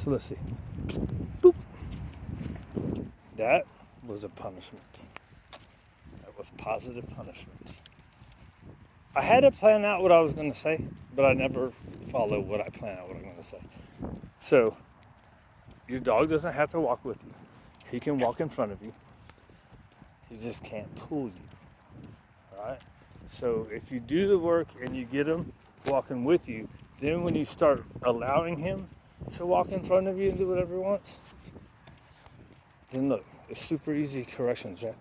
So let's see. Boop. That was a punishment. That was positive punishment. I had to plan out what I was going to say, but I never follow what I plan out what I'm going to say. So, your dog doesn't have to walk with you. He can walk in front of you. He just can't pull you. All right? So, if you do the work and you get him walking with you, then when you start allowing him to walk in front of you and do whatever he wants, then look, it's super easy corrections, right?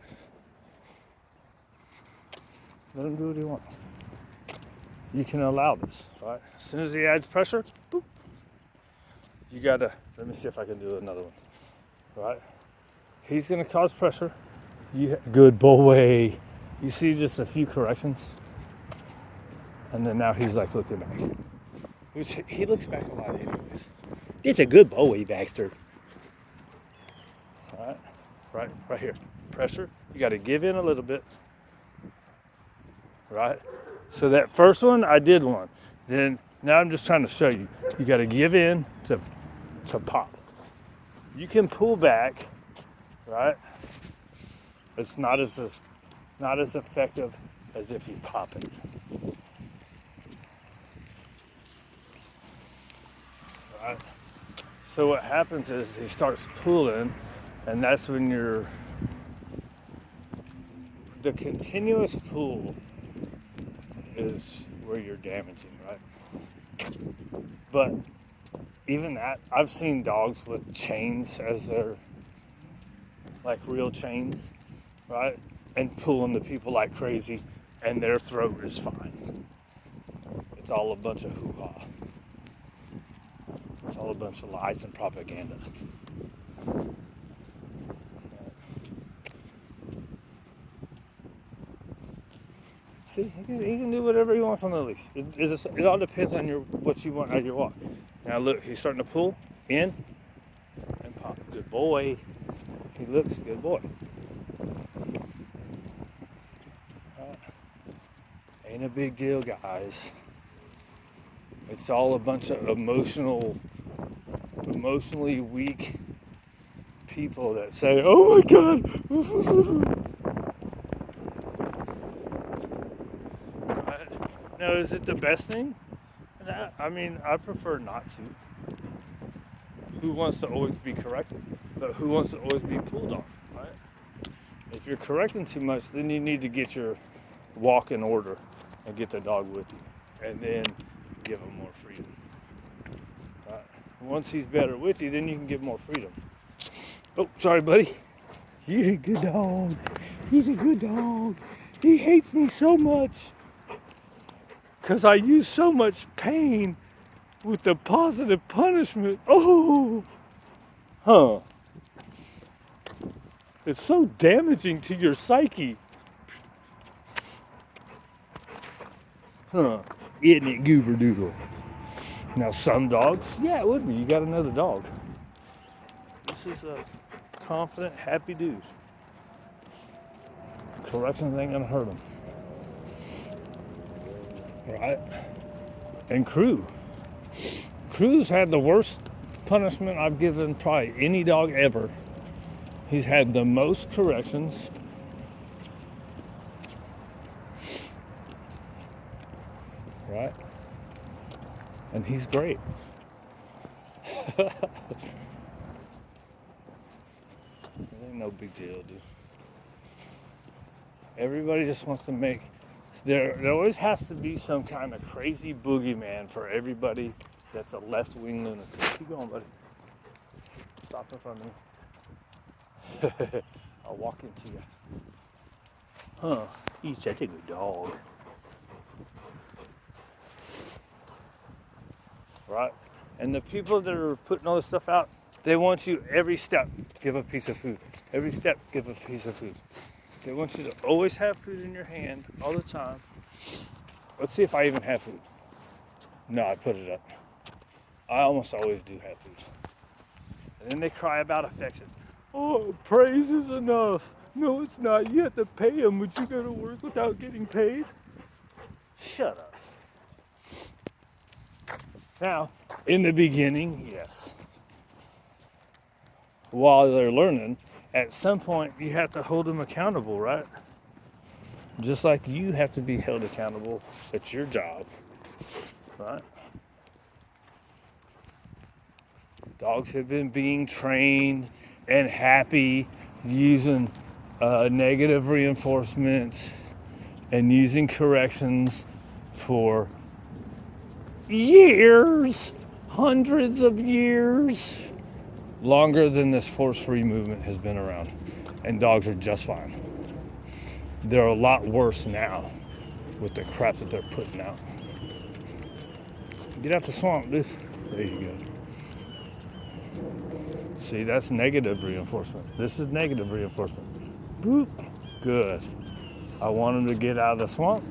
Let him do what he wants. You can allow this, right? As soon as he adds pressure, boop, you gotta, let me see if I can do another one, right? He's gonna cause pressure. Good boy. You see just a few corrections, and then now he's like looking back. Which he looks back a lot anyways. It's a good boy, Baxter. All right here. Pressure, you gotta give in a little bit, right? So that first one, I did one. Then now I'm just trying to show you. You got to give in to pop. You can pull back, right? It's not as effective as if you pop it. Right? So what happens is he starts pulling, and that's when the continuous pull is where you're damaging, right? But even that, I've seen dogs with chains as their, like real chains, right? And pulling the people like crazy, and their throat is fine. It's all a bunch of hoo-ha. It's all a bunch of lies and propaganda. See, he can do whatever he wants on the leash. It all depends on what you want out of your walk. Now look, he's starting to pull in and pop. Good boy. He looks good boy. Ain't a big deal, guys. It's all a bunch of emotionally weak people that say, "Oh my God." Now, is it the best thing? I mean, I prefer not to. Who wants to always be corrected? But who wants to always be pulled on, right? If you're correcting too much, then you need to get your walk in order and get the dog with you. And then give him more freedom. Right? Once he's better with you, then you can give more freedom. Oh, sorry, buddy. You're a good dog. He's a good dog. He hates me so much. Because I use so much pain with the positive punishment. Oh, huh. It's so damaging to your psyche. Huh. Isn't it, goober doodle? Now, some dogs, yeah, it would be. You got another dog. This is a confident, happy dude. Corrections ain't gonna hurt him. Right? And Crew's had the worst punishment I've given probably any dog ever. He's had the most corrections. Right? And he's great. It ain't no big deal, dude. Everybody just wants to make... There always has to be some kind of crazy boogeyman for everybody that's a left-wing lunatic. Keep going, buddy. Stop in front of me. I'll walk into you. Huh. He's such a good dog. Right? And the people that are putting all this stuff out, they want you every step give a piece of food. Every step give a piece of food. They want you to always have food in your hand all the time. Let's see if I even have food. No, I put it up. I almost always do have food. And then they cry about affection. Oh, praise is enough. No, it's not. You have to pay them. Would you go to work without getting paid? Shut up. Now, in the beginning, yes. while they're learning, at some point you have to hold them accountable, right? Just like you have to be held accountable at your job, right? Dogs have been being trained and happy using negative reinforcements and using corrections for years, hundreds of years, longer than this force-free movement has been around. And dogs are just fine. They're a lot worse now with the crap that they're putting out. Get out the swamp, dude. There you go. See, that's negative reinforcement. This is negative reinforcement. Boop. Good. I want him to get out of the swamp.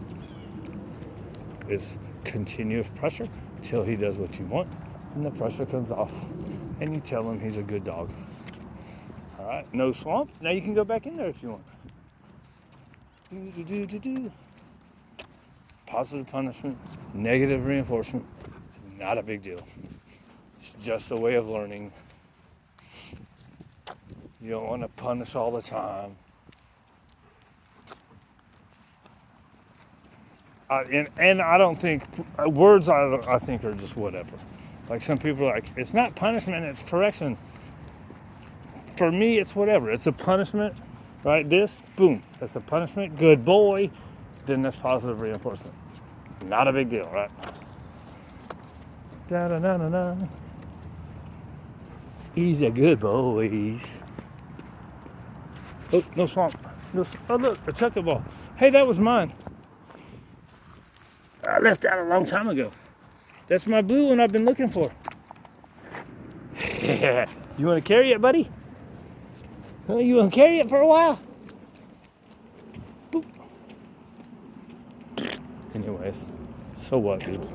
It's continuous pressure till he does what you want, and the pressure comes off, and you tell him he's a good dog. All right, no swamp. Now you can go back in there if you want. Do. Positive punishment, negative reinforcement, not a big deal. It's just a way of learning. You don't want to punish all the time. And I don't think words. I think are just whatever. Like some people are like, it's not punishment, it's correction. For me, it's whatever. It's a punishment, right? This, boom, that's a punishment. Good boy. Then that's positive reinforcement. Not a big deal, right? Da da da da da. He's a good boy. Oh, no swamp. No, oh, look, a chucking ball. Hey, that was mine. I left that a long time ago. That's my blue one I've been looking for. You want to carry it, buddy? Oh, you want to carry it for a while? Boop. Anyways, so what, dude?